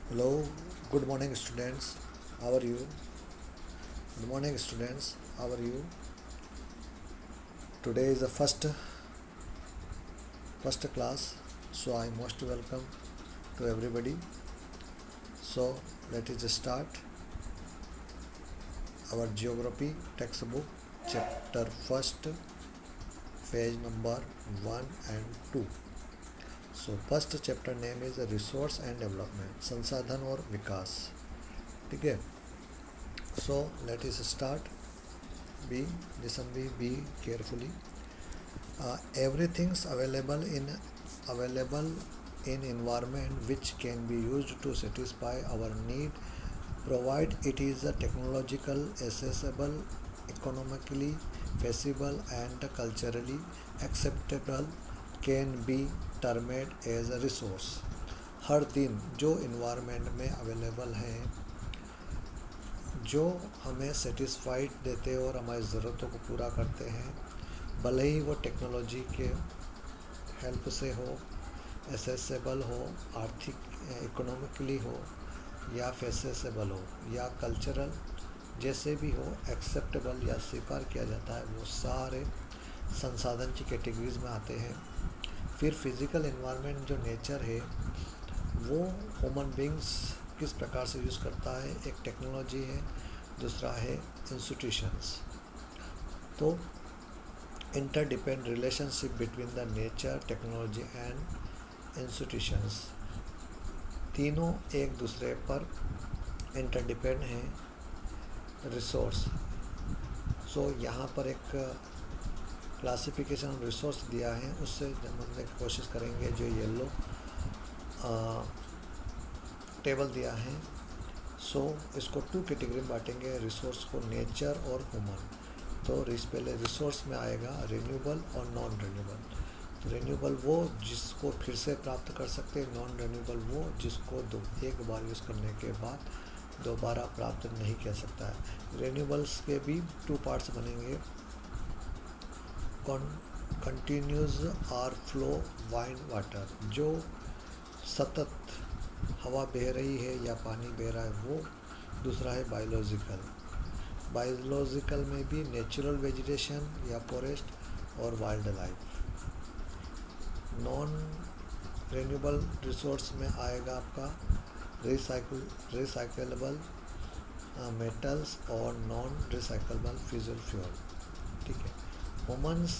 Hello, good morning, students. How are you? Good morning, students. How are you? Today is the first class, so I most welcome to everybody. So let us start our geography textbook, chapter first, page number 1 and 2. So first chapter name is resource and development, संसाधन और विकास. ठीक है. So let us start. Be carefully. Everything's available in environment which can be used to satisfy our need, provide it is technological accessible, economically feasible and culturally acceptable, can be termed as a resource. हर दिन जो environment में available हैं, जो हमें satisfied देते हैं और हमारी ज़रूरतों को पूरा करते हैं, भले ही वो टेक्नोलॉजी के हेल्प से हो, एसेसेबल हो, आर्थिक इकोनॉमिकली हो या फेसेसेबल हो या कल्चरल जैसे भी हो, एक्सेप्टेबल या स्वीकार किया जाता है, वो सारे संसाधन की कैटेगरीज में आते हैं. फिर फिज़िकल एनवायरनमेंट जो नेचर है वो ह्यूमन बींग्स किस प्रकार से यूज़ करता है, एक टेक्नोलॉजी है, दूसरा है इंस्टीट्यूशंस. तो interdepend relationship between the nature, technology and institutions, तीनों एक दूसरे पर इंटरडिपेंड हैं. रिसोर्स, सो यहाँ पर एक क्लासिफिकेशन ऑफ रिसोर्स दिया है, उससे समझने की कोशिश करेंगे. जो येलो टेबल दिया है, सो इसको 2 कैटेगरी में बांटेंगे, रिसोर्स को नेचर और ह्यूमन. तो पहले रिसोर्स में आएगा रिन्यूएबल और नॉन रिन्यूएबल. तो रिन्यूएबल वो जिसको फिर से प्राप्त कर सकते हैं, नॉन रिन्यूएबल वो जिसको एक बार यूज़ करने के बाद दोबारा प्राप्त नहीं किया सकता है. रिन्यूएबल्स के भी 2 पार्ट्स बनेंगे. Continuous or flow wine water, जो सतत हवा बह रही है या पानी बह रहा है वो. दूसरा है बायोलॉजिकल में भी नेचुरल वेजिटेशन या फॉरेस्ट और wild life. Non renewable resource में आएगा आपका रिसाइकलेबल मेटल्स और नॉन रिसाइकलेबल फिजल फ्यूल. ठीक है. ह्यूमन्स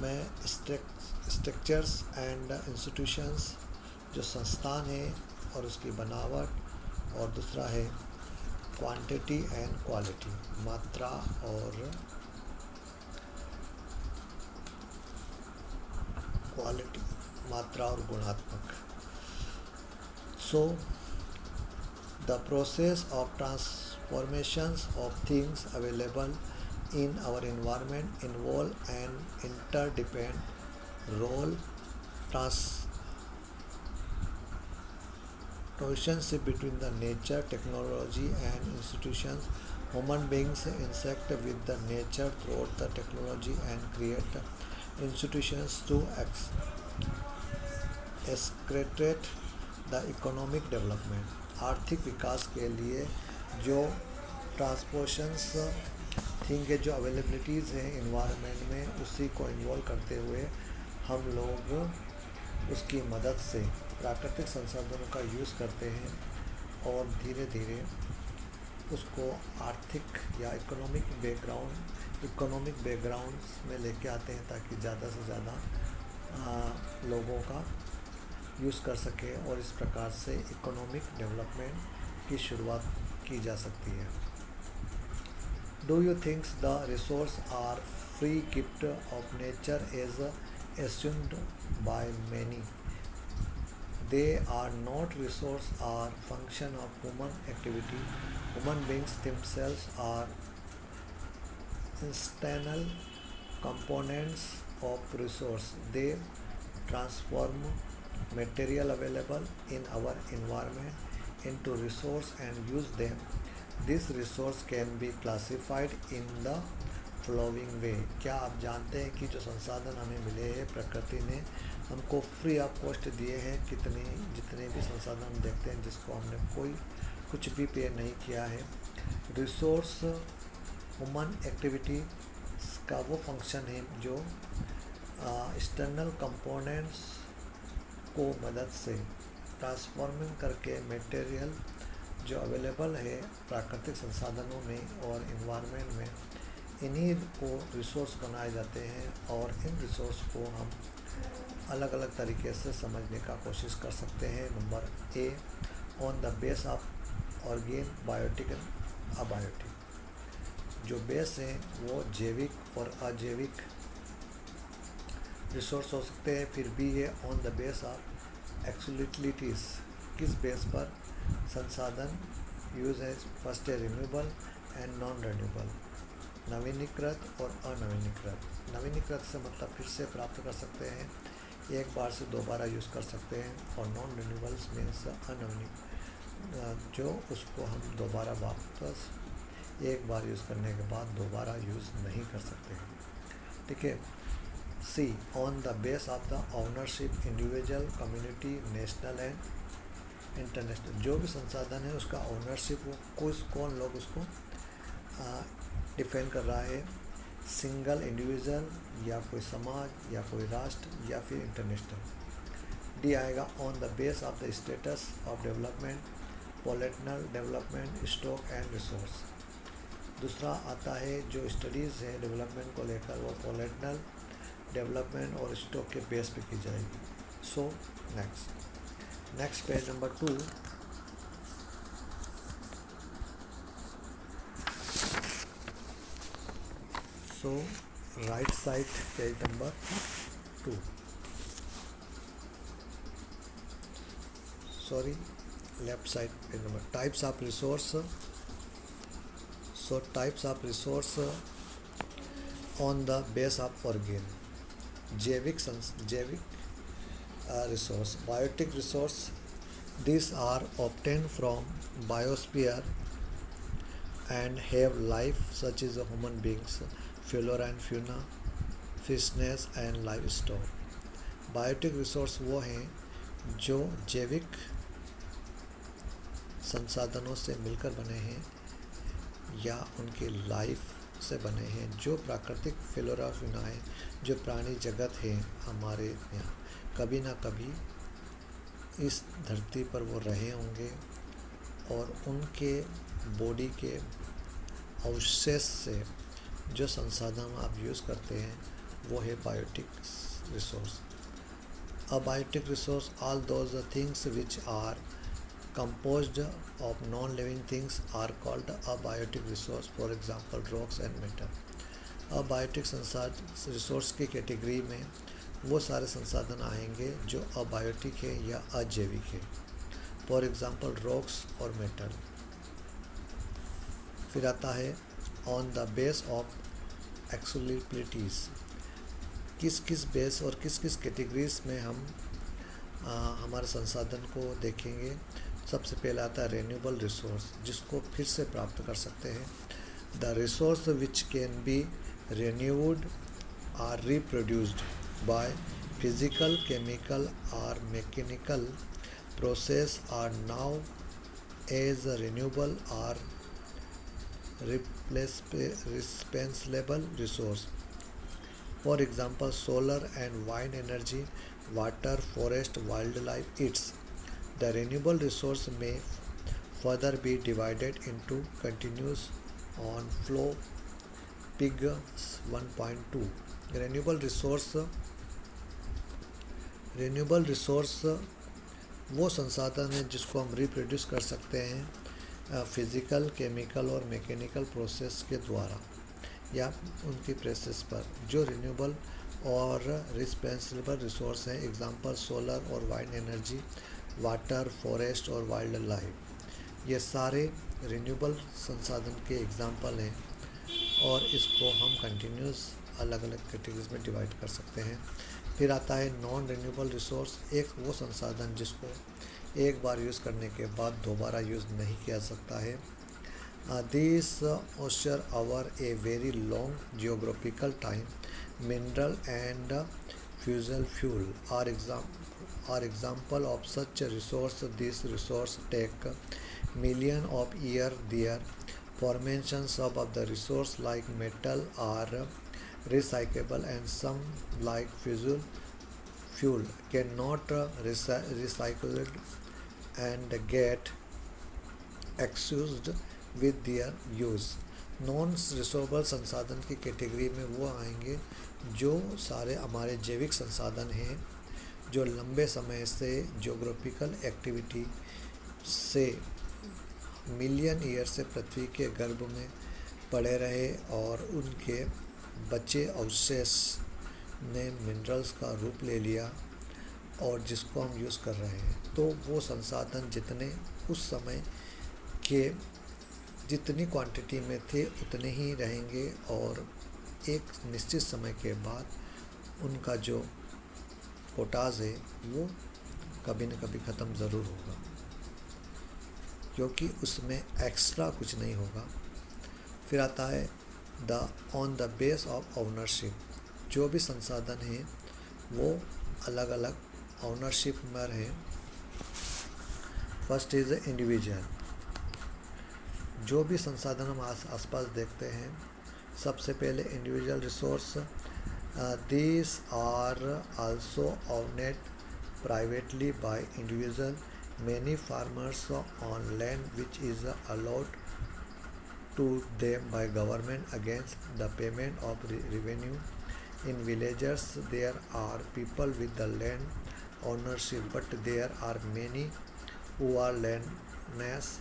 में स्ट्रक्चर्स एंड इंस्टीट्यूशंस, जो संस्थान है और उसकी बनावट, और दूसरा है क्वांटिटी एंड क्वालिटी, मात्रा और गुणात्मक. So the process of transformations of things available in our environment involve an interdependent role relationship between the nature, technology and institutions. Human beings intersect with the nature through the technology and create institutions to accelerate the economic development. आर्थिक विकास के लिए जो ट्रांसपोर्शंस thing है, जो availabilities हैं environment में, उसी को इन्वॉल्व करते हुए हम लोग उसकी मदद से प्राकृतिक संसाधनों का यूज़ करते हैं और धीरे धीरे उसको आर्थिक या इकोनॉमिक बैकग्राउंड में लेके आते हैं ताकि ज़्यादा से ज़्यादा लोगों का यूज़ कर सके और इस प्रकार से इकोनॉमिक डेवलपमेंट की शुरुआत की जा सकती है. Do you think the resources are free gift of nature as assumed by many? They are not resource or function of human activity. Human beings themselves are external components of resource. They transform material available in our environment into resource and use them. This resource can be classified in the following way. क्या आप जानते हैं कि जो संसाधन हमें मिले हैं प्रकृति ने, हमको फ्री ऑफ कॉस्ट दिए हैं। जितने भी संसाधन हम देखते हैं जिसको हमने कुछ भी पे नहीं किया है। रिसोर्स ह्यूमन एक्टिविटी का वो फंक्शन है जो एक्सटर्नल कंपोनेंट्स को मदद से ट्रांसफॉर्मिंग करके मटेरियल जो अवेलेबल है प्राकृतिक संसाधनों में और इन्वायरमेंट में, इन्हीं को रिसोर्स बनाए जाते हैं। और इन रिसोर्स को हम अलग अलग तरीके से समझने का कोशिश कर सकते हैं। Number A, on the base of origin, biotic and abiotic. जो बेस हैं वो जैविक और अजैविक रिसोर्स हो सकते हैं। फिर भी ये ऑन द बेस ऑफ एक्सुलिटिलिटीज़, किस बेस पर संसाधन यूज है। फर्स्ट है रिन्यूएबल एंड नॉन रिन्यूएबल, नवीनीकृत और अनवीनीकृत। नवीनीकृत से मतलब फिर से प्राप्त कर सकते हैं, एक बार से दोबारा यूज़ कर सकते हैं। और नॉन रिन्यूएबल्स में से जो उसको हम दोबारा वापस एक बार यूज़ करने के बाद दोबारा यूज़ नहीं कर सकते हैं। ठीक है। See, on the base of the ownership, individual, community, national and international. जो भी संसाधन है उसका ओनरशिप वो कौन लोग उसको डिफाइन कर रहा है, सिंगल इंडिविजुअल या कोई समाज या कोई राष्ट्र या फिर इंटरनेशनल। डी आएगा on the base of the status of development, political development, stock and resource. दूसरा आता है जो स्टडीज़ है डेवलपमेंट को लेकर, वो पॉलिटिकल डेवलपमेंट और स्टॉक के बेस पे की जाएगी। So next page number 2। So right side page number 2, sorry left side page number. Types of resource. So types of resource on the base of organ. जैविक resource, biotic resource. These are obtained from biosphere and have life, such as human beings, flora and fauna, fishes and livestock. Biotic resource वो हैं जो जैविक संसाधनों से मिलकर बने हैं या उनके लाइफ से बने हैं, जो प्राकृतिक फ्लोरा फाउना है, जो प्राणी जगत है हमारे यहाँ, कभी ना कभी इस धरती पर वो रहे होंगे और उनके बॉडी के अवशेष से जो संसाधन आप यूज़ करते हैं वो है biotic resource. Abiotic resource, all those things which are composed of non-living things are called abiotic resource, for example rocks and metal. Abiotic resource की कैटेगरी में वो सारे संसाधन आएंगे जो अबायोटिक है या अजैविक है, फॉर एग्जांपल रॉक्स और मेटल। फिर आता है ऑन द बेस ऑफ एक्सुलिबिलिटीज़, किस किस बेस और किस किस कैटेगरीज में हम हमारे संसाधन को देखेंगे। सबसे पहला आता है रेन्यूएबल रिसोर्स, जिसको फिर से प्राप्त कर सकते हैं। The resource which can be renewed or reproduced by physical, chemical or mechanical process are now as renewable or replaceable resource. For example, solar and wind energy, water, forest, wildlife. The renewable resource may further be divided into continuous on flow pig 1.2। Renewable resource वो संसाधन है जिसको हम reproduce कर सकते हैं physical, chemical और mechanical process के द्वारा या उनकी प्रोसेस पर, जो रिन्यूएबल और रिस्पेंसिबल रिसोर्स हैं। एग्जांपल सोलर और वाइंड एनर्जी, वाटर, फॉरेस्ट और वाइल्ड लाइफ। ये सारे रिन्यूएबल संसाधन के एग्जांपल हैं और इसको हम कंटिन्यूस अलग अलग कैटेगरीज में डिवाइड कर सकते हैं। फिर आता है नॉन रिन्यूएबल रिसोर्स, एक वो संसाधन जिसको एक बार यूज़ करने के बाद दोबारा यूज़ नहीं किया सकता है। This occur over a very long geographical time, mineral and fossil fuel are example of such a resource. These resources take millions of years. Their formations of the resource like metal are recyclable, and some like fossil fuel cannot recycled and get excused with their use. Non renewable संसाधन की category में वो आएंगे जो सारे हमारे जैविक संसाधन हैं जो लंबे समय से ज्योग्राफिकल एक्टिविटी से मिलियन ईयर से पृथ्वी के गर्भ में पड़े रहे और उनके बचे अवशेष ने मिनरल्स का रूप ले लिया और जिसको हम यूज़ कर रहे हैं। तो वो संसाधन जितने उस समय के जितनी क्वांटिटी में थे उतने ही रहेंगे और एक निश्चित समय के बाद उनका जो पोटाज है वो कभी न कभी ख़त्म ज़रूर होगा, क्योंकि उसमें एक्स्ट्रा कुछ नहीं होगा। फिर आता है on the base of ownership. जो भी संसाधन हैं वो अलग अलग ओनरशिप में हैं। First is individual. जो भी संसाधन हम आसपास देखते हैं, सबसे पहले individual resource, this are also owned privately by individual. Many farmers on land which is allowed to them by government against the payment of revenue. In villages there are people with the land ownership, but there are many who are landless.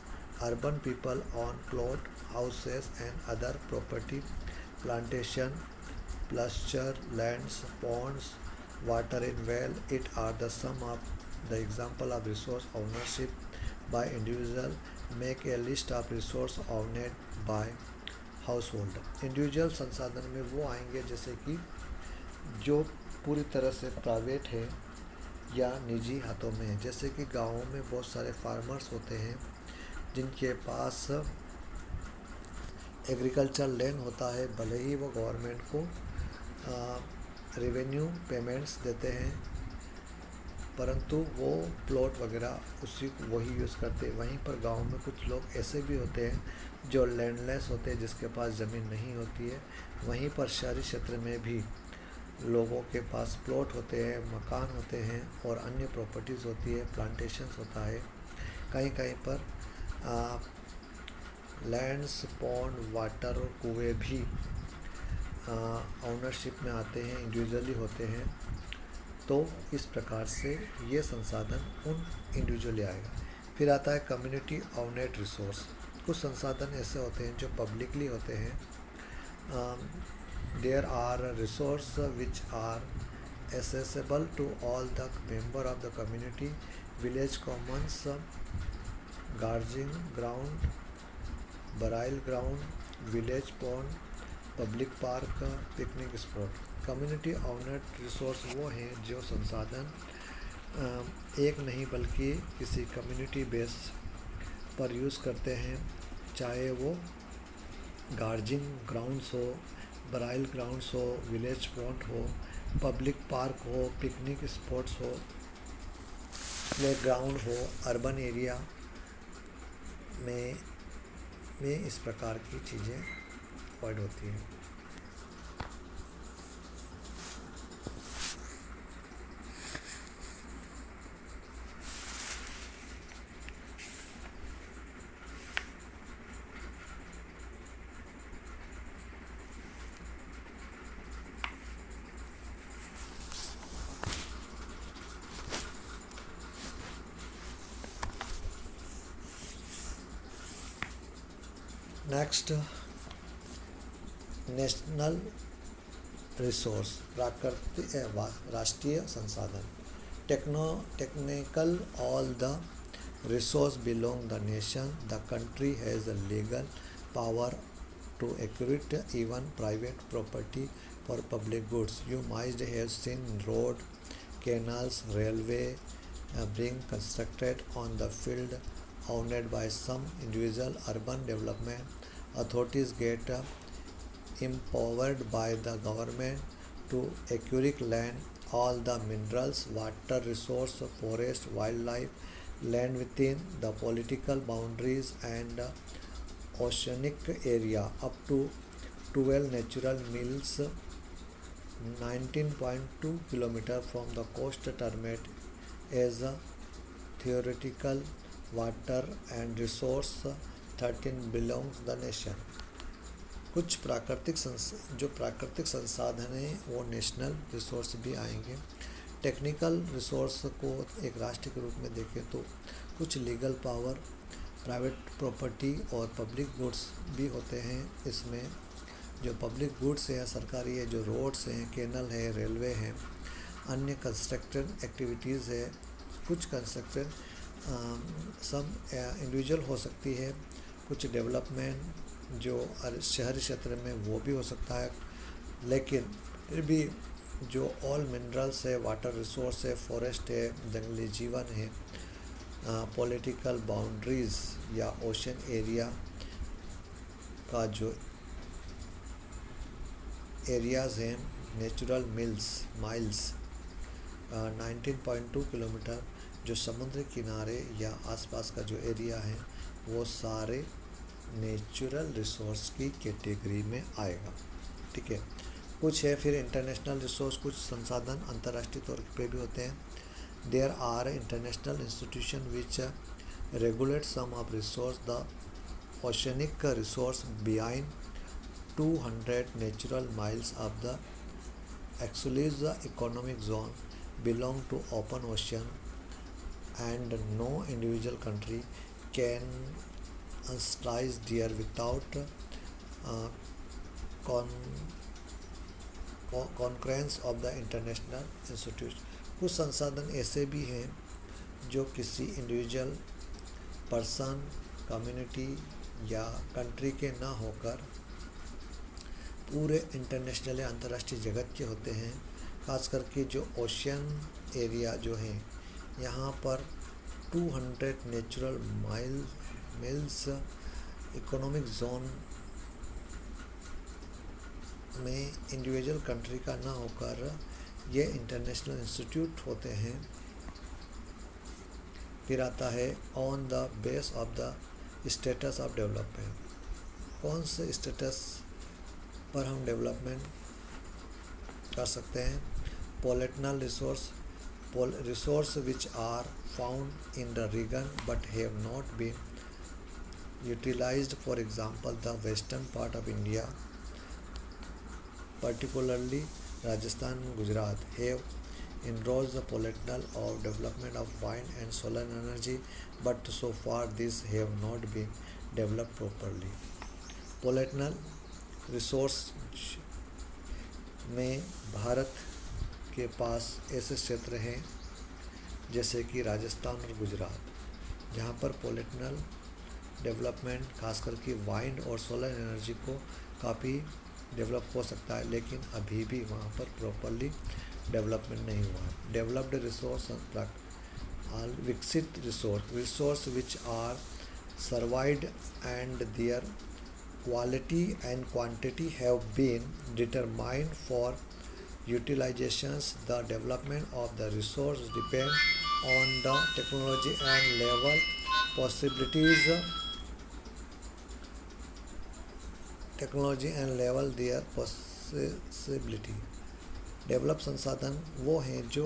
Urban people own plot, houses and other property, plantation, pasture lands, ponds, water in well. It are the sum of the example of resource ownership by individual. Make a list of resource owned by household. Individual संसाधन में वो आएंगे जैसे कि जो पूरी तरह से प्राइवेट है या निजी हाथों में है। जैसे कि गाँवों में बहुत सारे फार्मर्स होते हैं जिनके पास एग्रीकल्चर लैंड होता है, भले ही वो गवर्नमेंट को रेवेन्यू पेमेंट्स देते हैं, परंतु वो प्लॉट वगैरह उसी वही यूज़ करते हैं। वहीं पर गांव में कुछ लोग ऐसे भी होते हैं जो लैंडलेस होते हैं, जिसके पास ज़मीन नहीं होती है। वहीं पर शहरी क्षेत्र में भी लोगों के पास प्लॉट होते हैं, मकान होते हैं और अन्य प्रॉपर्टीज़ होती है, प्लांटेशंस होता है। कहीं कहीं पर लैंड्स, पॉन्ड, वाटर और कुएँ भी ओनरशिप में आते हैं, इंडिविजुअली होते हैं। तो इस प्रकार से ये संसाधन उन इंडिविजुअली आएगा। फिर आता है कम्युनिटी ओन्ड रिसोर्स। कुछ संसाधन ऐसे होते हैं जो पब्लिकली होते हैं। There are resource which are accessible to all the member of the community, village commons, grazing ground, burial ground, village pond, public park, picnic spot. Community owned resource वो हैं जो संसाधन एक नहीं बल्कि किसी कम्युनिटी बेस पर यूज़ करते हैं, चाहे वो गार्जिंग ग्राउंड्स हो, बराइल ग्राउंड्स हो, विलेज पॉन्ड हो, पब्लिक पार्क हो, पिकनिक स्पॉट्स हो, प्ले ग्राउंड हो, अर्बन एरिया में इस प्रकार की चीज़ें अवॉइड होती हैं। नेक्स्ट, नेशनल रिसोर्स, प्राकृतिक राष्ट्रीय संसाधन। Technical all the resource belong the nation. The country has the legal power to acquire even private property for public goods. You might have seen road, canals, railway being constructed on the field owned by some individual. Urban development authorities get empowered by the government to acquire land all the minerals, water resource, forest, wildlife, land within the political boundaries and oceanic area up to 12 natural miles 19.2 km from the coast terminate as a theoretical water and resource 13 belongs the nation। कुछ जो प्राकृतिक संसाधन हैं वो national resource भी आएंगे। Technical resource को एक राष्ट्र के रूप में देखें तो कुछ लीगल पावर, प्राइवेट प्रॉपर्टी और पब्लिक गुड्स भी होते हैं। इसमें जो पब्लिक गुड्स हैं सरकारी है, जो रोड्स हैं, कैनल है, रेलवे हैं, अन्य कंस्ट्रक्शन एक्टिविटीज़ है, कुछ कंस्ट्रक्शन सब इंडिविजुअल हो सकती है, कुछ डेवलपमेंट जो शहरी क्षेत्र में वो भी हो सकता है। लेकिन फिर भी जो ऑल मिनरल्स है, वाटर रिसोर्स है, फॉरेस्ट है, जंगली जीवन है, पॉलिटिकल बाउंड्रीज़ या ओशन एरिया का जो एरियाज़ हैं, नेचुरल माइल्स 19.2 किलोमीटर जो समुद्र किनारे या आसपास का जो एरिया है वो सारे नेचुरल रिसोर्स की कैटेगरी में आएगा। ठीक है, कुछ है फिर इंटरनेशनल रिसोर्स, कुछ संसाधन अंतर्राष्ट्रीय तौर पे भी होते हैं। There are international institution which regulate some of resource. The oceanic resource behind 200 natural miles of the exclusive economic zone belong to open ocean and no individual country can strike there without concurrence of the international institute। कुछ संसाधन ऐसे भी हैं जो किसी individual person, community या country के ना होकर पूरे इंटरनेशनल या अंतर्राष्ट्रीय जगत के होते हैं। खास करके जो ओशियन एरिया जो है यहाँ पर 200 नेचुरल माइल्स इकोनॉमिक जोन में इंडिविजुअल कंट्री का ना होकर ये इंटरनेशनल इंस्टीट्यूट होते हैं। फिर आता है on the base of the status of development. कौन से स्टेटस पर हम डेवलपमेंट कर सकते हैं? Political resource which are found in the region but have not been utilized. For example the western part of India particularly Rajasthan and Gujarat have endorsed the political or development of wind and solar energy, but so far these have not been developed properly। Political resource में भारत के पास ऐसे क्षेत्र हैं जैसे कि राजस्थान और गुजरात जहाँ पर पॉलिटिकल डेवलपमेंट खास करके वाइंड और सोलर एनर्जी को काफ़ी डेवलप हो सकता है, लेकिन अभी भी वहाँ पर प्रॉपरली डेवलपमेंट नहीं हुआ। डेवलप्ड रिसोर्स विकसित resource which are survived and their quality and quantity have been determined for utilizations। The development of the resource depends on the technology and level possibilities their possibility। Develop संसाधन वो हैं जो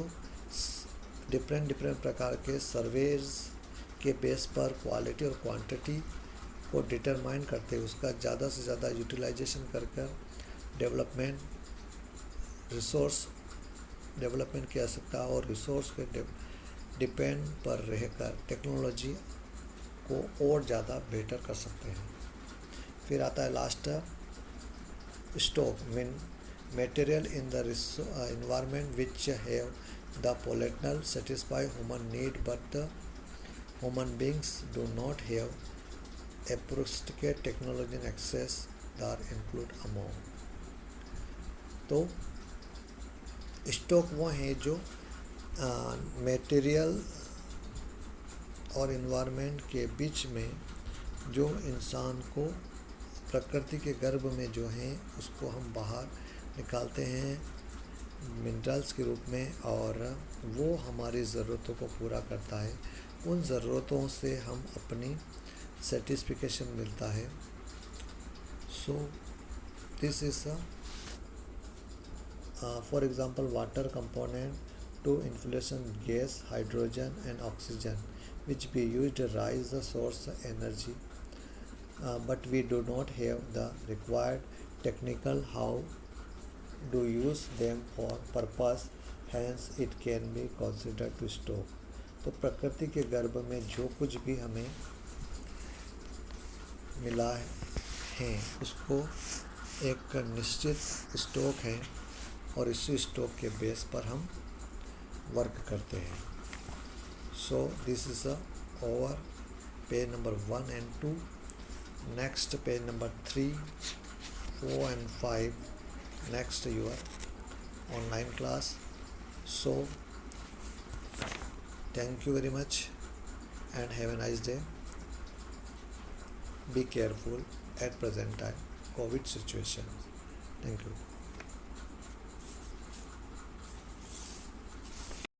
different प्रकार के surveys के base पर quality और quantity को डिटरमाइन करते हैं, उसका ज़्यादा से ज़्यादा यूटिलाइजेशन कर डेवलपमेंट किया जा सकता है और रिसोर्स के डिपेंड पर रहकर टेक्नोलॉजी को और ज़्यादा बेटर कर सकते हैं। फिर आता है last stock mean material in the environment which have the potential satisfy human need but human beings do not have appropriate technology and access are include among। तो स्टॉक वो हैं जो मटेरियल और इन्वायरमेंट के बीच में जो इंसान को प्रकृति के गर्भ में जो हैं उसको हम बाहर निकालते हैं मिनरल्स के रूप में, और वो हमारी ज़रूरतों को पूरा करता है। उन ज़रूरतों से हम अपनी सेटिस्फिकेशन मिलता है। So this is for example, water component to infusion gas, hydrogen and oxygen, which we use to rise the source energy, but we do not have the required technical how to use them for purpose, hence it can be considered to stock. तो प्रकृति के गर्भ में जो कुछ भी हमें मिला है उसको एक निश्चित स्टॉक है, और इसी स्टॉक के बेस पर हम वर्क करते हैं। So this is over page number 1 and 2. Next page number 3, 4 and 5 next your online class. So thank you very much and have a nice day. Be careful at present time COVID situation. Thank you.